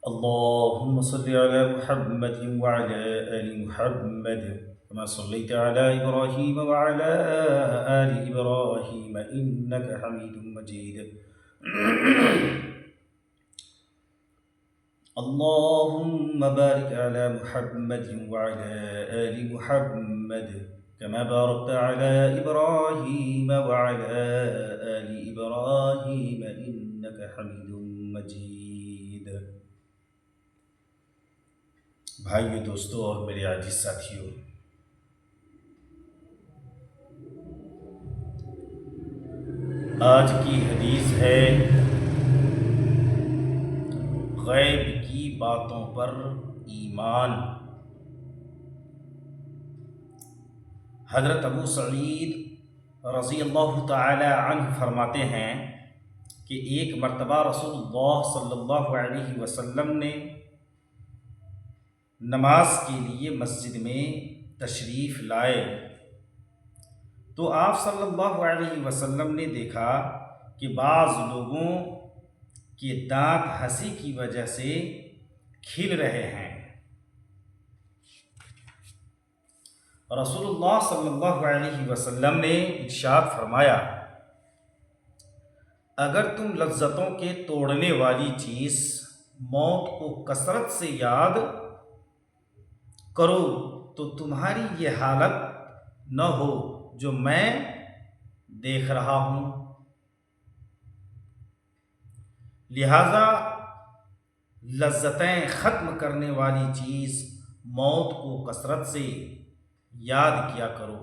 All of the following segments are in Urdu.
اللهم صل على محمد وعلى آل محمد كما صليت على إبراهيم وعلى آل إبراهيم إنك حميد مجيد. اللهم بارك على محمد وعلى آل محمد كما باركت على إبراهيم وعلى آل إبراهيم إنك حميد مجيد. بھائیو، دوستو اور میرے عزیز ساتھیوں، آج کی حدیث ہے غیب کی باتوں پر ایمان۔ حضرت ابو سعید رضی اللہ تعالی عنہ فرماتے ہیں کہ ایک مرتبہ رسول اللہ صلی اللہ علیہ وسلم نے نماز کے لیے مسجد میں تشریف لائے تو آپ صلی اللہ علیہ وسلم نے دیکھا کہ بعض لوگوں کے دانت ہنسی کی وجہ سے کھل رہے ہیں۔ رسول اللہ صلی اللہ علیہ وسلم نے ارشاد فرمایا، اگر تم لذتوں کے توڑنے والی چیز موت کو کثرت سے یاد کرو تو تمہاری یہ حالت نہ ہو جو میں دیکھ رہا ہوں۔ لہذا لذتیں ختم کرنے والی چیز موت کو کثرت سے یاد کیا کرو،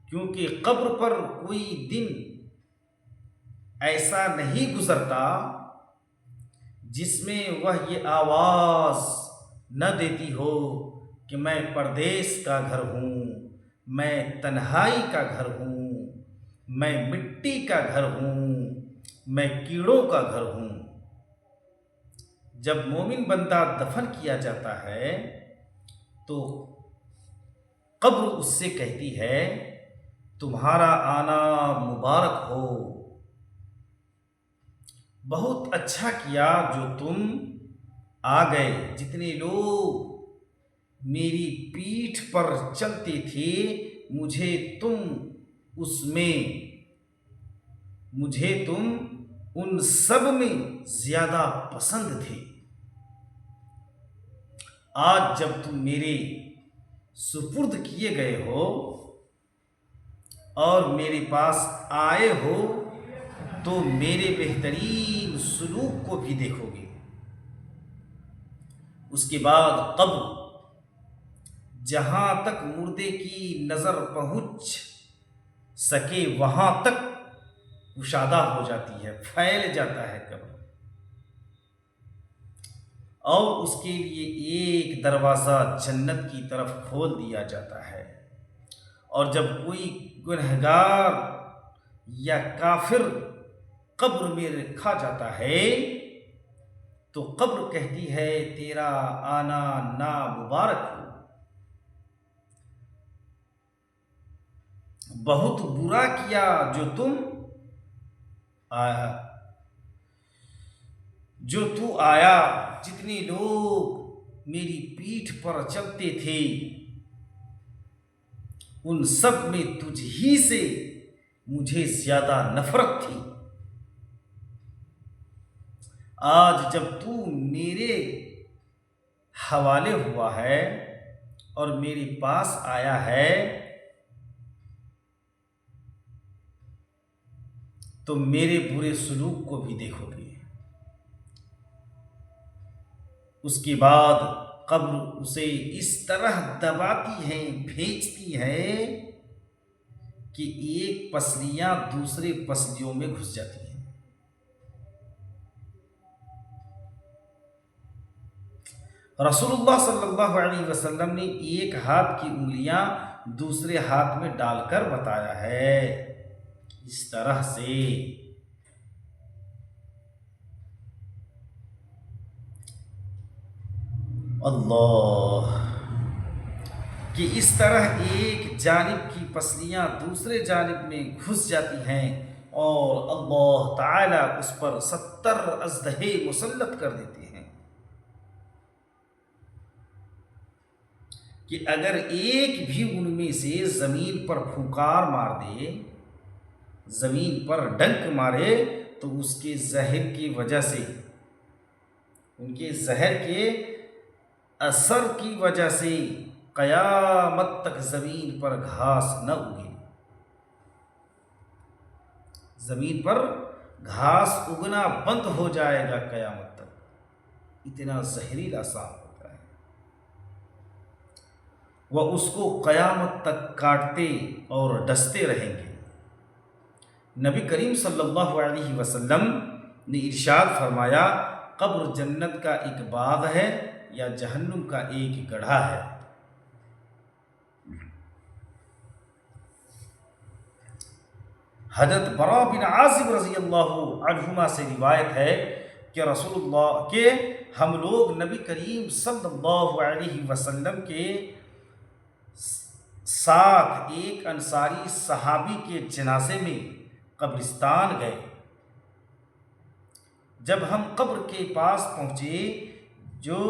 کیونکہ قبر پر کوئی دن ایسا نہیں گزرتا جس میں وہ یہ آواز نہ دیتی ہو کہ میں پردیس کا گھر ہوں، میں تنہائی کا گھر ہوں، میں مٹی کا گھر ہوں، میں کیڑوں کا گھر ہوں۔ جب مومن بندہ دفن کیا جاتا ہے تو قبر اس سے کہتی ہے، تمہارا آنا مبارک ہو، بہت اچھا کیا جو تم آ گئے۔ جتنے لوگ میری پیٹھ پر چلتے تھے مجھے تم ان سب میں زیادہ پسند تھے۔ آج جب تم میرے سپرد کیے گئے ہو اور میرے پاس آئے ہو تو میرے بہترین سلوک کو بھی دیکھو گے۔ اس کے بعد قبر جہاں تک مردے کی نظر پہنچ سکے وہاں تک کشادہ ہو جاتی ہے، پھیل جاتا ہے قبر، اور اس کے لیے ایک دروازہ جنت کی طرف کھول دیا جاتا ہے۔ اور جب کوئی گنہگار یا کافر قبر میں رکھا جاتا ہے تو قبر کہتی ہے، تیرا آنا نامبارک ہو، بہت برا کیا جو تو آیا۔ جتنے لوگ میری پیٹھ پر چلتے تھے ان سب میں تجھ ہی سے مجھے زیادہ نفرت تھی۔ آج جب تو میرے حوالے ہوا ہے اور میرے پاس آیا ہے تو میرے برے سلوک کو بھی دیکھو گے۔ اس کے بعد قبر اسے اس طرح دباتی ہے، بھیجتی ہے کہ ایک پسلیاں دوسرے پسلیوں میں گھس جاتی ہیں۔ رسول اللہ صلی اللہ علیہ وسلم نے ایک ہاتھ کی انگلیاں دوسرے ہاتھ میں ڈال کر بتایا ہے، اس طرح سے اللہ کہ اس طرح ایک جانب کی پسلیاں دوسرے جانب میں گھس جاتی ہیں اور اللہ تعالیٰ اس پر 70 اژدہے مسلط کر دیتے ہیں کہ اگر ایک بھی ان میں سے زمین پر پھونکار مار دے، زمین پر ڈنک مارے، تو اس کے زہر کی وجہ سے، ان کے زہر کے اثر کی وجہ سے قیامت تک زمین پر گھاس نہ اگے، زمین پر گھاس اگنا بند ہو جائے گا قیامت تک، اتنا زہریلا سانپ ہوتا ہے۔ وہ اس کو قیامت تک کاٹتے اور ڈستے رہیں گے۔ نبی کریم صلی اللہ علیہ وسلم نے ارشاد فرمایا، قبر جنت کا ایک باغ ہے یا جہنم کا ایک گڑھا ہے۔ حضرت براء بن عازب رضی اللہ عنہما سے روایت ہے کہ رسول اللہ کے ہم لوگ نبی کریم صلی اللہ علیہ وسلم کے ساتھ ایک انصاری صحابی کے جنازے میں قبرستان گئے۔ جب ہم قبر کے پاس پہنچے جو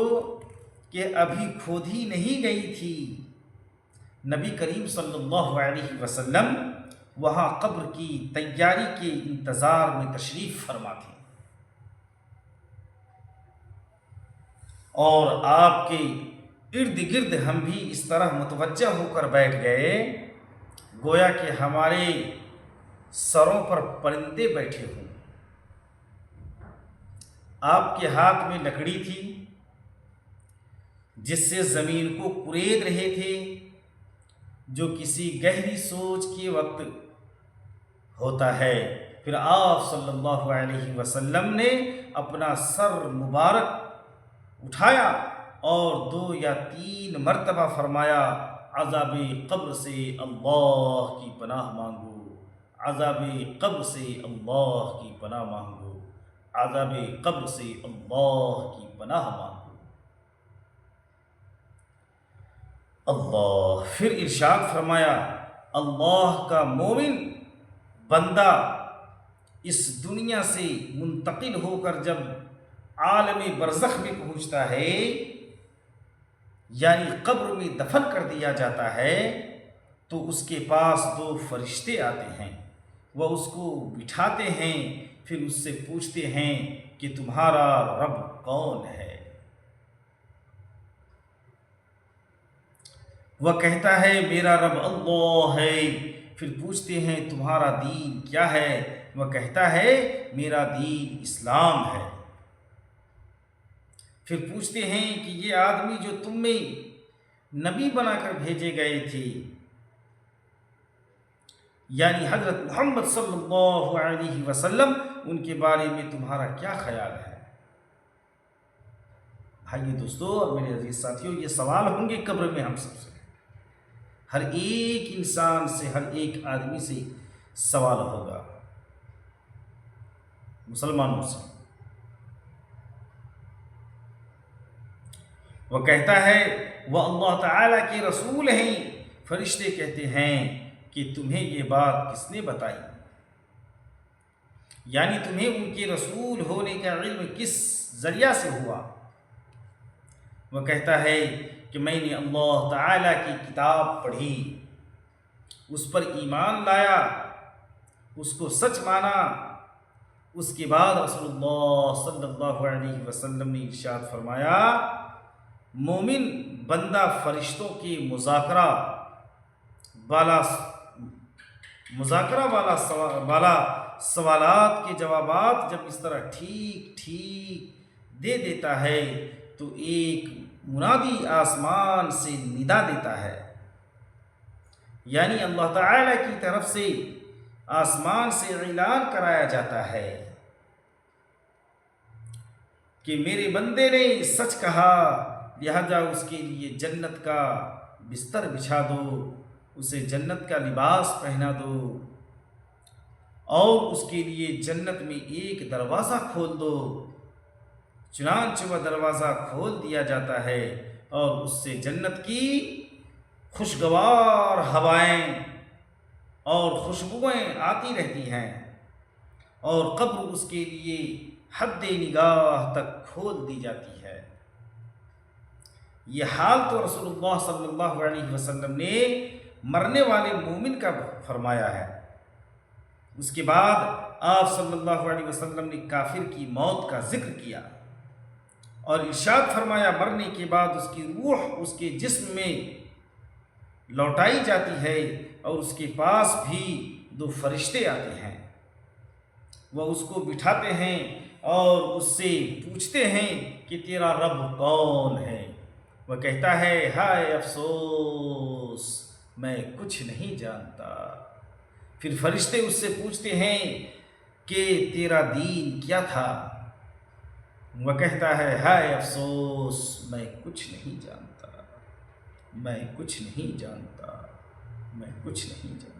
کہ ابھی کھودی نہیں گئی تھی، نبی کریم صلی اللہ علیہ وسلم وہاں قبر کی تیاری کے انتظار میں تشریف فرما تھے، اور آپ کے ارد گرد ہم بھی اس طرح متوجہ ہو کر بیٹھ گئے گویا کہ ہمارے سروں پر پرندے بیٹھے ہوں۔ آپ کے ہاتھ میں لکڑی تھی جس سے زمین کو کورید رہے تھے، جو کسی گہری سوچ کے وقت ہوتا ہے۔ پھر آپ صلی اللہ علیہ وسلم نے اپنا سر مبارک اٹھایا اور 2 یا 3 مرتبہ فرمایا، عذاب قبر سے اللہ کی پناہ مانگو، عذاب قبر سے اللہ کی پناہ مانگو، عذاب قبر سے اللہ کی پناہ مانگو۔ اللہ پھر ارشاد فرمایا، اللہ کا مومن بندہ اس دنیا سے منتقل ہو کر جب عالم برزخ میں پہنچتا ہے، یعنی قبر میں دفن کر دیا جاتا ہے، تو اس کے پاس 2 فرشتے آتے ہیں، وہ اس کو بٹھاتے ہیں، پھر اس سے پوچھتے ہیں کہ تمہارا رب کون ہے؟ وہ کہتا ہے میرا رب اللہ ہے۔ پھر پوچھتے ہیں تمہارا دین کیا ہے؟ وہ کہتا ہے میرا دین اسلام ہے۔ پھر پوچھتے ہیں کہ یہ آدمی جو تم میں نبی بنا کر بھیجے گئے تھے، یعنی حضرت محمد صلی اللہ علیہ وسلم، ان کے بارے میں تمہارا کیا خیال ہے؟ بھائی دوستو اور میرے عزیز ساتھیوں، یہ سوال ہوں گے قبر میں ہم سب سے، ہر ایک انسان سے، ہر ایک آدمی سے سوال ہوگا، مسلمانوں سے۔ وہ کہتا ہے وہ اللہ تعالیٰ کے رسول ہیں۔ فرشتے کہتے ہیں کہ تمہیں یہ بات کس نے بتائی؟ یعنی تمہیں ان کے رسول ہونے کا علم کس ذریعہ سے ہوا؟ وہ کہتا ہے کہ میں نے اللہ تعالیٰ کی کتاب پڑھی، اس پر ایمان لایا، اس کو سچ مانا۔ اس کے بعد رسول اللہ صلی اللہ علیہ وسلم نے ارشاد فرمایا، مومن بندہ فرشتوں کے مذاکرہ والا سوالات کے جوابات جب اس طرح ٹھیک ٹھیک دے دیتا ہے تو ایک منادی آسمان سے ندا دیتا ہے، یعنی اللہ تعالیٰ کی طرف سے آسمان سے اعلان کرایا جاتا ہے کہ میرے بندے نے سچ کہا، لہذا اس کے لیے جنت کا بستر بچھا دو، اسے جنت کا لباس پہنا دو، اور اس کے لیے جنت میں ایک دروازہ کھول دو۔ چنانچہ وہ دروازہ کھول دیا جاتا ہے اور اس سے جنت کی خوشگوار ہوائیں اور خوشبوئیں آتی رہتی ہیں۔ اور قبر اس کے لیے حد نگاہ تک کھول دی جاتی ہے۔ یہ حال تو رسول اللہ صلی اللہ علیہ وسلم نے مرنے والے مومن کا فرمایا ہے۔ اس کے بعد آپ صلی اللہ علیہ وسلم نے کافر کی موت کا ذکر کیا اور ارشاد فرمایا مرنے کے بعد اس کی روح اس کے جسم میں لوٹائی جاتی ہے اور اس کے پاس بھی دو فرشتے آتے ہیں، وہ اس کو بٹھاتے ہیں اور اس سے پوچھتے ہیں کہ تیرا رب کون ہے؟ وہ کہتا ہے ہائے افسوس میں کچھ نہیں جانتا۔ پھر فرشتے اس سے پوچھتے ہیں کہ تیرا دین کیا تھا؟ وہ کہتا ہے ہائے افسوس میں کچھ نہیں جانتا، میں کچھ نہیں جانتا، میں کچھ نہیں جانتا۔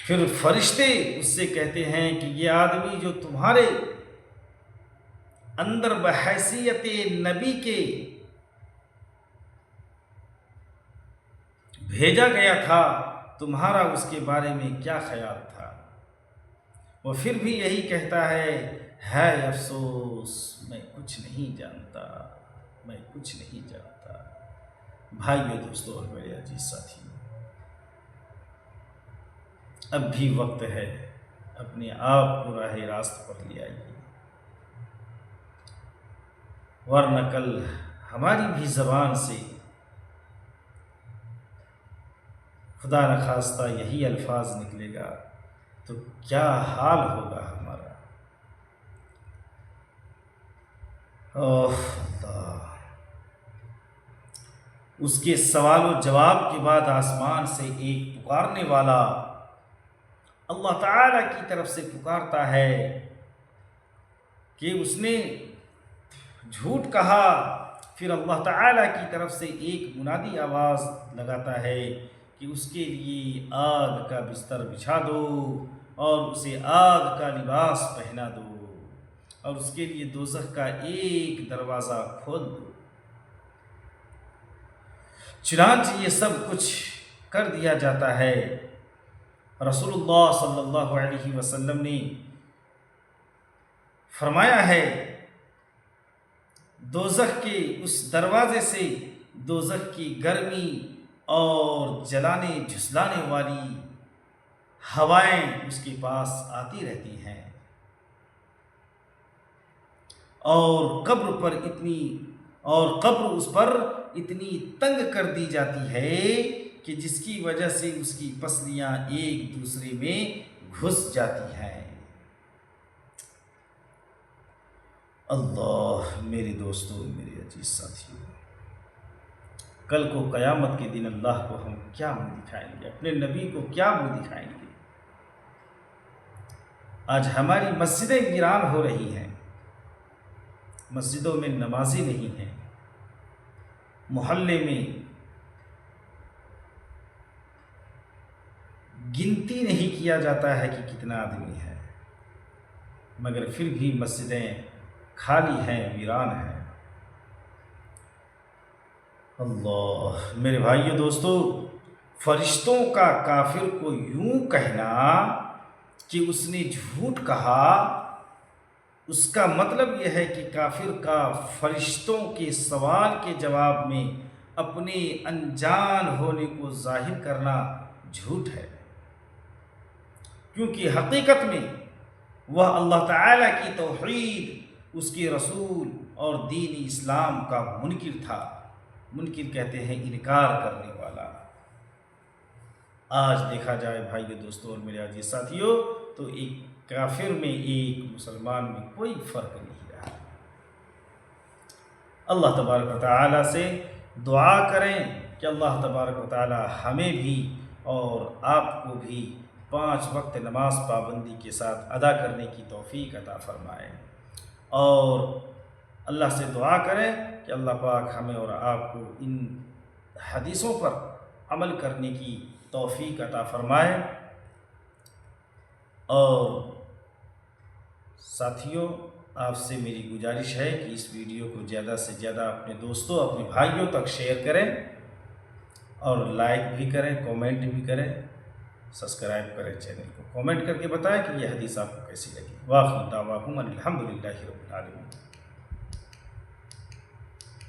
پھر فرشتے اس سے کہتے ہیں کہ یہ آدمی جو تمہارے اندر بحیثیت نبی کے بھیجا گیا تھا، تمہارا اس کے بارے میں کیا خیال تھا؟ وہ پھر بھی یہی کہتا ہے افسوس میں کچھ نہیں جانتا، میں کچھ نہیں جانتا۔ بھائیو دوستو اور میرے عزیز ساتھیوں، اب بھی وقت ہے اپنے آپ کو راہ راست پر لے آئیے، ورنہ کل ہماری بھی زبان سے خدا نخواستہ یہی الفاظ نکلے گا تو کیا حال ہوگا ہمارا۔ اللہ، اس کے سوال و جواب کے بعد آسمان سے ایک پکارنے والا اللہ تعالی کی طرف سے پکارتا ہے کہ اس نے جھوٹ کہا۔ پھر اللہ تعالی کی طرف سے ایک منادی آواز لگاتا ہے کہ اس کے لیے آگ کا بستر بچھا دو اور اسے آگ کا لباس پہنا دو اور اس کے لیے دوزخ کا ایک دروازہ کھول دو۔ چنانچہ یہ سب کچھ کر دیا جاتا ہے۔ رسول اللہ صلی اللہ علیہ وسلم نے فرمایا ہے دوزخ کے اس دروازے سے دوزخ کی گرمی اور جلانے جھسلانے والی ہوائیں اس کے پاس آتی رہتی ہیں اور قبر اس پر اتنی تنگ کر دی جاتی ہے کہ جس کی وجہ سے اس کی پسلیاں ایک دوسرے میں گھس جاتی ہیں۔ اللہ، میرے دوستو، میرے عزیز ساتھیوں، کل کو قیامت کے دن اللہ کو ہم کیا منہ دکھائیں گے؟ اپنے نبی کو کیا منہ دکھائیں گے؟ آج ہماری مسجدیں ویران ہو رہی ہیں، مسجدوں میں نمازی نہیں ہیں، محلے میں گنتی نہیں کیا جاتا ہے کہ کتنا آدمی ہے، مگر پھر بھی مسجدیں خالی ہیں، ویران ہیں۔ اللہ، میرے بھائیو دوستو، فرشتوں کا کافر کو یوں کہنا کہ اس نے جھوٹ کہا، اس کا مطلب یہ ہے کہ کافر کا فرشتوں کے سوال کے جواب میں اپنے انجان ہونے کو ظاہر کرنا جھوٹ ہے، کیونکہ حقیقت میں وہ اللہ تعالیٰ کی توحید، اس کے رسول اور دین اسلام کا منکر تھا۔ منکر کہتے ہیں انکار کرنے والا۔ آج دیکھا جائے بھائیو دوستو اور میرے عزیز ساتھیوں تو ایک کافر میں ایک مسلمان میں کوئی فرق نہیں رہا۔ اللہ تبارک و تعالیٰ سے دعا کریں کہ اللہ تبارک و تعالیٰ ہمیں بھی اور آپ کو بھی 5 وقت نماز پابندی کے ساتھ ادا کرنے کی توفیق عطا فرمائے، اور اللہ سے دعا کریں کہ اللہ پاک ہمیں اور آپ کو ان حدیثوں پر عمل کرنے کی توفیق عطا فرمائے۔ اور ساتھیوں، آپ سے میری گزارش ہے کہ اس ویڈیو کو زیادہ سے زیادہ اپنے دوستوں، اپنے بھائیوں تک شیئر کریں اور لائک بھی کریں، کومنٹ بھی کریں۔ سبسکرائب کریں چینل کو، کامنٹ کر کے بتائیں کہ یہ حدیث آپ کو کیسی لگی۔ واخر دعواہم ان الحمد للہ رب العالمین۔